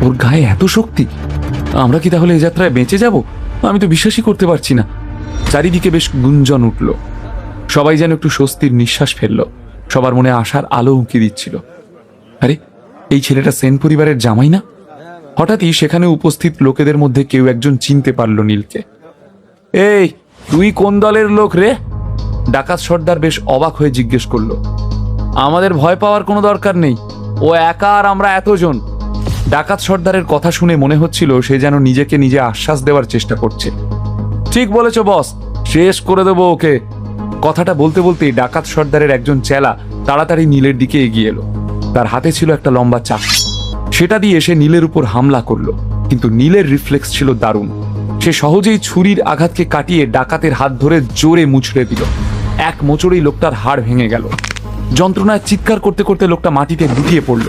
ওর গায়ে এত শক্তি! আমরা কি তাহলে এই যাত্রায় বেঁচে যাব? আমি তো বিশ্বাসই করতে পারছি না। চারিদিকে বেশ গুঞ্জন উঠল। সবাই যেন একটু স্বস্তির নিঃশ্বাস ফেলল। সবার মনে আশার আলো উঁকি দিচ্ছিল। আরে, এই ছেলেটা সেন পরিবারের জামাই না? হঠাৎই সেখানে উপস্থিত লোকেদের মধ্যে কেউ একজন চিনতে পারল নীলকে। এই, তুই কোন দলের লোক রে? ডাকাত সর্দার বেশ অবাক হয়ে জিজ্ঞেস করলো। আমাদের ভয় পাওয়ার কোনো দরকার নেই, ও একা আর আমরা এতজন। ডাকাত সর্দারের কথা শুনে মনে হচ্ছিল সে যেন নিজেকে নিজে আশ্বাস দেওয়ার চেষ্টা করছে। ঠিক বলেছ বস, শেষ করে দেবো ওকে। কথাটা বলতে বলতেই ডাকাত সর্দারের একজন চেলা তাড়াতাড়ি নীলের দিকে এগিয়ে এলো। তার হাতে ছিল একটা লম্বা চাকু। সেটা দিয়ে সে নীলের উপর হামলা করলো, কিন্তু নীলের রিফ্লেক্স ছিল দারুণ। সে সহজেই ছুরির আঘাতকে কাটিয়ে ডাকাতের হাত ধরে জোরে মুচড়ে দিল। এক মোচড়েই লোকটার হাড় ভেঙে গেল। যন্ত্রণায় চিৎকার করতে করতে লোকটা মাটিতে লুটিয়ে পড়ল।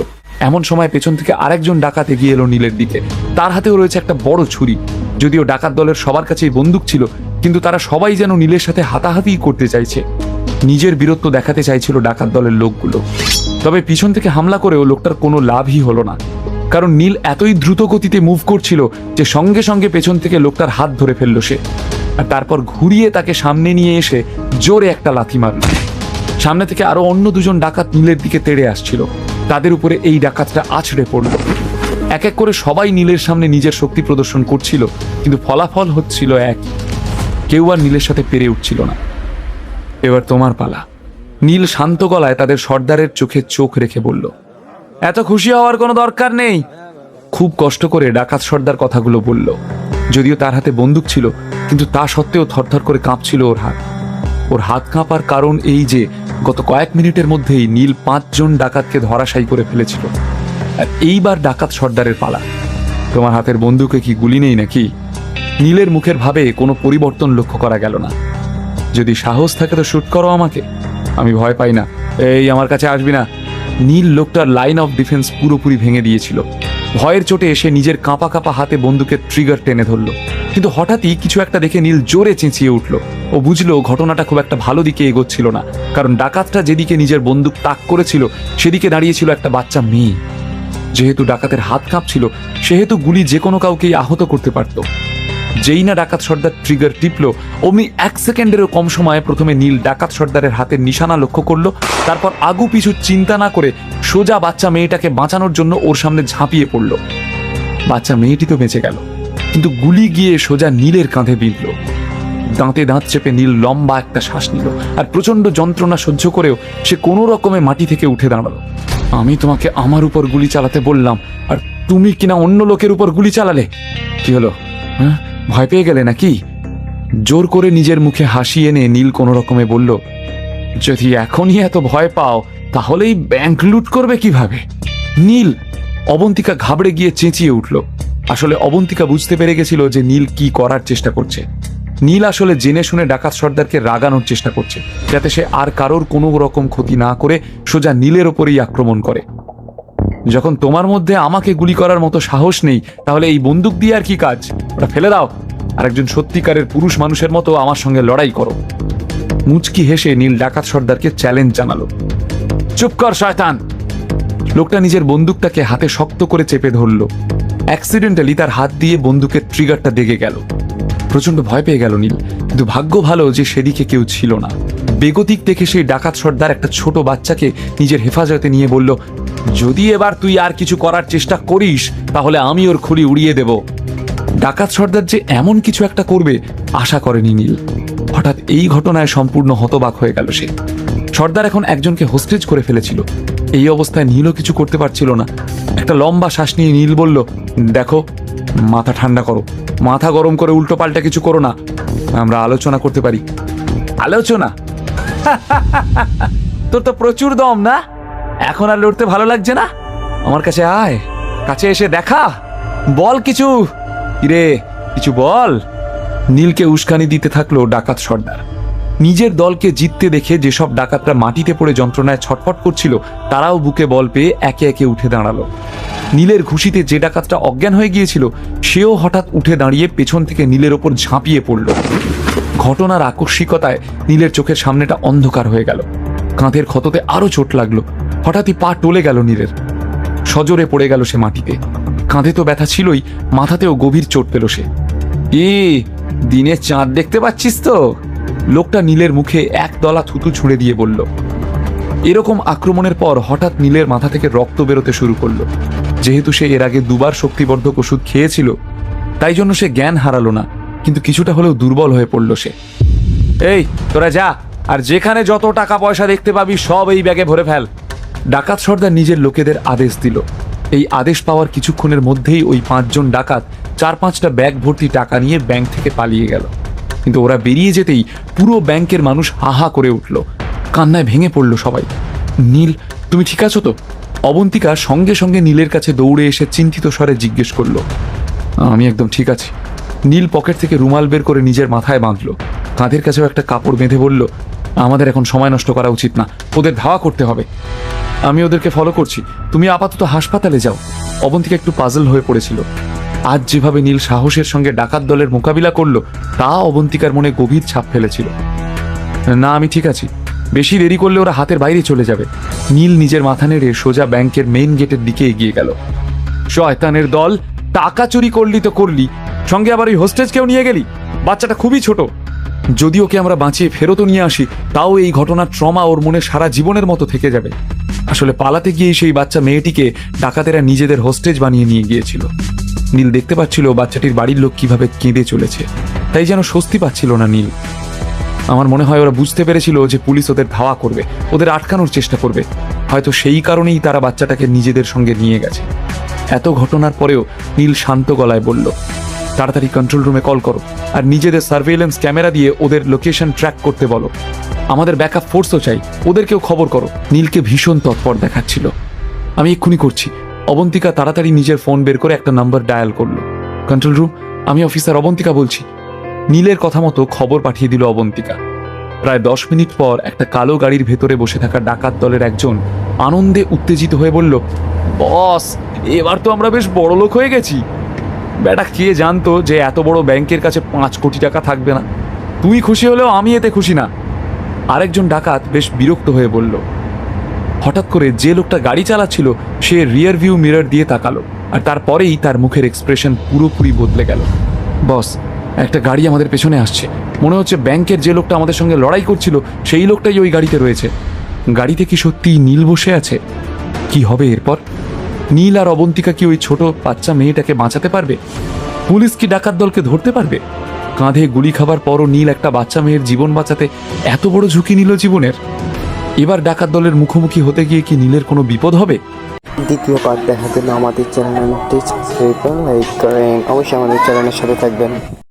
এমন সময় পেছন থেকে আরেকজন ডাকাত এগিয়ে এলো নীলের দিকে। তার হাতেও রয়েছে একটা বড় ছুরি। যদিও ডাকাত দলের সবার কাছেই বন্দুক ছিল, কিন্তু তারা সবাই যেন নীলের সাথে হাতাহাতি করতে চাইছে। নিজের বীরত্ব দেখাতে চাইছিল ডাকাত দলের লোকগুলো। তবে পিছন থেকে হামলা করেও লোকটার কোনো লাভই হলো না, কারণ নীল এতই দ্রুত গতিতে মুভ করছিল যে সঙ্গে সঙ্গে পেছন থেকে লোকটার হাত ধরে ফেলল সে। আর তারপর ঘুরিয়ে তাকে সামনে নিয়ে এসে জোরে একটা লাথি মারল। সামনে থেকে আরো অন্য দুজন ডাকাত নীলের দিকে তেড়ে আসছিল। তাদের উপরে এই ডাকাতটা আছড়ে পড়ল। এক এক করে সবাই নীলের সামনে নিজের শক্তি প্রদর্শন করছিল, কিন্তু ফলাফল হচ্ছিল এক। কেউ আর নীলের সাথে পেরে উঠছিল না। এবার তোমার পালা। নীল শান্ত গলায় তাদের সর্দারের চোখে চোখ রেখে বলল। এত খুশি হওয়ার কোনো দরকার নেই। খুব কষ্ট করে ডাকাত সর্দার কথাগুলো বলল। যদিও তার হাতে বন্দুক ছিল, কিন্তু তা সত্ত্বেও থরথর করে কাঁপছিল ওর হাত। ওর হাত কাঁপার কারণ এই যে গত কয়েক মিনিটের মধ্যেই নীল 5 জন ডাকাতকে ধরাশায়ী করে ফেলেছিল। আর এইবার ডাকাত সর্দারের পালা। তোমার হাতের বন্দুকে কি গুলি নেই নাকি? নীলের মুখের ভাবে কোনো পরিবর্তন লক্ষ্য করা গেল না। যদি সাহস থাকে তো শুট করো আমাকে, আমি ভয় পাই না। এই, আমার কাছে আসবি না। নীল লোকটার লাইন অফ ডিফেন্স পুরোপুরি ভেঙে দিয়েছিল। ভয়ের চোটে এসে নিজের কাঁপা কাঁপা হাতে বন্দুকের ট্রিগার টেনে ধরল। কিন্তু হঠাৎই কিছু একটা দেখে নীল জোরে চেঁচিয়ে উঠল। ও বুঝলো ঘটনাটা খুব একটা ভালো দিকে এগোচ্ছিল না, কারণ ডাকাতটা যেদিকে নিজের বন্দুক তাক করেছিল সেদিকে দাঁড়িয়েছিল একটা বাচ্চা মেয়ে। যেহেতু ডাকাতের হাত কাঁপছিল, সেহেতু গুলি যে কোনো কাউকেই আহত করতে পারত। যেই না ডাকাত সর্দার ট্রিগার টিপল, অমনি 1 সেকেন্ডেরও কম সময়ে প্রথমে নীল ডাকাত সর্দারের হাতের নিশানা লক্ষ্য করলো। তারপর আগু পিছু চিন্তা না করে সোজা বাচ্চা মেয়েটাকে বাঁচানোর জন্য ওর সামনে ঝাঁপিয়ে পড়ল। বাচ্চা মেয়েটি তো বেঁচে গেল, কিন্তু গুলি গিয়ে সোজা নীলের কাঁধে বিঁধল। দাঁতে দাঁত চেপে নীল লম্বা একটা শ্বাস নিল, আর প্রচন্ড যন্ত্রণা সহ্য করেও সে কোনো রকমে মাটি থেকে উঠে দাঁড়ালো। আমি তোমাকে আমার উপর গুলি চালাতে বললাম, আর তুমি কিনা অন্য লোকের উপর গুলি চালালে। কি হলো? হ্যাঁ, ভয় পেয়ে গেলে নাকি? জোর করে নিজের মুখে হাসি এনে নীল কোনো রকমে বলল, যদি এখনই এত ভয় পাও তাহলেই ব্যাংক লুট করবে কিভাবে? নীল! অবন্তিকা ঘাবড়ে গিয়ে চেঁচিয়ে উঠল। আসলে অবন্তিকা বুঝতে পেরে গেছিল যে নীল কি করার চেষ্টা করছে। নীল আসলে জেনে শুনে ডাকাত সর্দারকে রাগানোর চেষ্টা করছে, যাতে সে আর কারোর কোনো রকম ক্ষতি না করে সোজা নীলের ওপরেই আক্রমণ করে। যখন তোমার মধ্যে আমাকে গুলি করার মতো সাহস নেই, তাহলে এই বন্দুক দিয়ে আর কি কাজ? ওটা ফেলে দাও, আর একজন সত্যিকারের পুরুষ মানুষের মতো আমার সঙ্গে লড়াই করো। মুচকি হেসে নীল ডাকাত সর্দারকে চ্যালেঞ্জ জানালো। চুপ কর শয়তান! লোকটা নিজের বন্দুকটাকে হাতে শক্ত করে চেপে ধরল। অ্যাক্সিডেন্টালি তার হাত দিয়ে বন্দুকের ট্রিগারটা দেগে গেল। প্রচন্ড ভয় পেয়ে গেল নীল, কিন্তু ভাগ্য ভালো যে সেদিকে কেউ ছিল না। বেগতিক দেখে সেই ডাকাত সর্দার একটা ছোট বাচ্চাকে নিজের হেফাজতে নিয়ে বলল, যদি এবার তুই আর কিছু করার চেষ্টা করিস তাহলে আমি ওর খুলি উড়িয়ে দেব। ডাকাত সর্দার যে এমন কিছু একটা করবে আশা করেনি নীল। হঠাৎ এই ঘটনায় সম্পূর্ণ হতবাক হয়ে গেল সে। সর্দার এখন একজনকে হোস্টেজ করে ফেলেছিল। এই অবস্থায় নীলও কিছু করতে পারছিল না। একটা লম্বা শ্বাস নিয়ে নীল বলল, দেখো, মাথা ঠান্ডা করো, মাথা গরম করে উল্টো পাল্টা কিছু করো না। আমরা আলোচনা করতে পারি। আলোচনা? তোর তো প্রচুর দম না? এখন আর লড়তে ভালো লাগছে না? আমার কাছে আয়, কাছে এসে দেখা, বল কিছু। কিরে, কিছু বল। নীলকে উস্কানি দিতে থাকলো ডাকাত সর্দার। নিজের দলকে জিততে দেখে যেসব ডাকাতরা মাটিতে পড়ে যন্ত্রণায় ছটফট করছিল, তারাও বুকে বল পেয়ে একে একে উঠে দাঁড়ালো। নীলের ঘুষিতে যে ডাকাতটা অজ্ঞান হয়ে গিয়েছিল, সেও হঠাৎ উঠে দাঁড়িয়ে পেছন থেকে নীলের ওপর ঝাঁপিয়ে পড়ল। ঘটনার আকস্মিকতায় নীলের চোখের সামনেটা অন্ধকার হয়ে গেল। কাঁধের ক্ষততে আরো চোট লাগলো। হঠাৎই পা টলে গেল নীলের। সজোরে পড়ে গেল সে মাটিতে। কাঁধে তো ব্যথা ছিলই, মাথাতেও গভীর চোট পেল সে। দিনে চাঁদ দেখতে পাচ্ছিস তো? লোকটা নীলের মুখে এক দলা থুতু ছুঁড়ে দিয়ে বলল। এরকম আক্রমণের পর হঠাৎ নীলের মাথা থেকে রক্ত বেরোতে শুরু করলো। যেহেতু সে এর আগে দুবার শক্তিবর্ধক ওষুধ খেয়েছিল, তাই জন্য সে জ্ঞান হারালো না, কিন্তু কিছুটা হলেও দুর্বল হয়ে পড়ল সে। এই তোরা যা, আর যেখানে যত টাকা পয়সা দেখতে পাবি সব এই ব্যাগে ভরে ফেল। ডাকাত সর্দার নিজের লোকেদের আদেশ দিল। এই আদেশ পাওয়ার কিছুক্ষণের মধ্যেই ওই 5 জন ডাকাত 4-5টা ব্যাগ ভর্তি টাকা নিয়ে ব্যাংক থেকে পালিয়ে গেল। কিন্তু ওরা বেরিয়ে যেতেই পুরো ব্যাংকের মানুষ হাহা করে উঠল, কান্নায় ভেঙে পড়ল সবাই। নীল, তুমি ঠিক আছো তো? অবন্তিকা সঙ্গে সঙ্গে নীলের কাছে দৌড়ে এসে চিন্তিত স্বরে জিজ্ঞেস করলো। আমি একদম ঠিক আছি। নীল পকেট থেকে রুমাল বের করে নিজের মাথায় বাঁধল, কাঁধের কাছেও একটা কাপড় বেঁধে বলল, আমাদের এখন সময় নষ্ট করা উচিত না, ওদের ধাওয়া করতে হবে। আমি ওদেরকে ফলো করছি, তুমি আপাতত হাসপাতালে যাও। অবন্তিকা একটু পাজল হয়ে পড়েছিল। আজ যেভাবে নীল সাহসের সঙ্গে ডাকাত দলের মোকাবিলা করলো, তা অবন্তিকার মনে গভীর ছাপ ফেলেছিল। না, আমি ঠিক আছি, বেশি দেরি করলে ওরা হাতের বাইরে চলে যাবে। নীল নিজের মাথা নেড়ে সোজা ব্যাংকের মেইন গেটের দিকে এগিয়ে গেল। শয়তানের দল, টাকা চুরি করলি তো করলি, সঙ্গে আবার ওই হোস্টেজকেও নিয়ে গেলি। বাচ্চাটা খুবই ছোট, যদি ওকে আমরা বাঁচিয়ে ফেরতও নিয়ে আসি, তাও এই ঘটনার ট্রমা ওর মনে সারা জীবনের মতো থেকে যাবে। আসলে পালাতে গিয়েই সেই বাচ্চা মেয়েটিকে ডাকাতেরা নিজেদের হোস্টেজ বানিয়ে নিয়ে গিয়েছিল। নীল দেখতে পাচ্ছিল বাচ্চাটির বাড়ির লোক কিভাবে কেঁদে চলেছে, তাই যেন স্বস্তি পাচ্ছিল না নীল। আমার মনে হয় ওরা বুঝতে পেরেছিল যে পুলিশ ওদের ধাওয়া করবে, ওদের আটকানোর চেষ্টা করবে। হয়তো সেই কারণেই তারা বাচ্চাটাকে নিজেদের সঙ্গে নিয়ে গেছে। এত ঘটনার পরেও নীল শান্ত গলায় বলল, তাড়াতাড়ি কন্ট্রোল রুমে কল করো, আর নিজেদের সার্ভেইলেন্স ক্যামেরা দিয়ে ওদের লোকেশন ট্র্যাক করতে বলো। আমাদের ব্যাকআপ ফোর্সও চাই, ওদেরকেও খবর করো। নীলকে ভীষণ তৎপর দেখাচ্ছিল। আমি এক্ষুনি করছি। অবন্তিকা তাড়াতাড়ি নিজের ফোন বের করে একটা নাম্বার ডায়াল করলো। কন্ট্রোল রুম, আমি অফিসার অবন্তিকা বলছি। নীলের কথা মতো খবর পাঠিয়ে দিল অবন্তিকা। প্রায় 10 মিনিট পর একটা কালো গাড়ির ভেতরে বসে থাকা ডাকাত দলের একজন আনন্দে উত্তেজিত হয়ে বলল, বস, এবার তো আমরা বেশ বড় লোক হয়ে গেছি। বেটা কে জানতো যে এত বড় ব্যাংকের কাছে 5 কোটি টাকা থাকবে না। তুই খুশি হলেও আমি এতে খুশি না। আরেকজন ডাকাত বেশ বিরক্ত হয়ে বলল। হঠাৎ করে যে লোকটা গাড়ি চালাচ্ছিল সে রিয়ার ভিউ মিরর দিয়ে তাকালো, আর তারপরেই তার মুখের এক্সপ্রেশন পুরোপুরি বদলে গেল। বস, একটা গাড়ি আমাদের পেছনে আসছে। মনে হচ্ছে ব্যাংকের যে লোকটা আমাদের সঙ্গে লড়াই করছিল সেই লোকটাই ওই গাড়িতে রয়েছে। গাড়িতে কি সত্যিই নীল বসে আছে? কি হবে এরপর? নীল আর অবন্তিকা কি ওই ছোট বাচ্চা মেয়েটাকে বাঁচাতে পারবে? পুলিশ কি ডাকাত দলকে ধরতে পারবে? কাঁধে গুলি খাবার পরও নীল একটা বাচ্চা মেয়ের জীবন বাঁচাতে এত বড় ঝুঁকি নিল জীবনের। এবার ডাকাত দলের মুখোমুখি হতে গিয়ে কি নীলের কোনো বিপদ হবে? দ্বিতীয় পার্ট দেখার জন্য আমাদের চ্যানেলটি সাবস্ক্রাইব করুন, লাইক করেন, অবশ্যই আমাদের চ্যানেলের সাথে থাকবেন।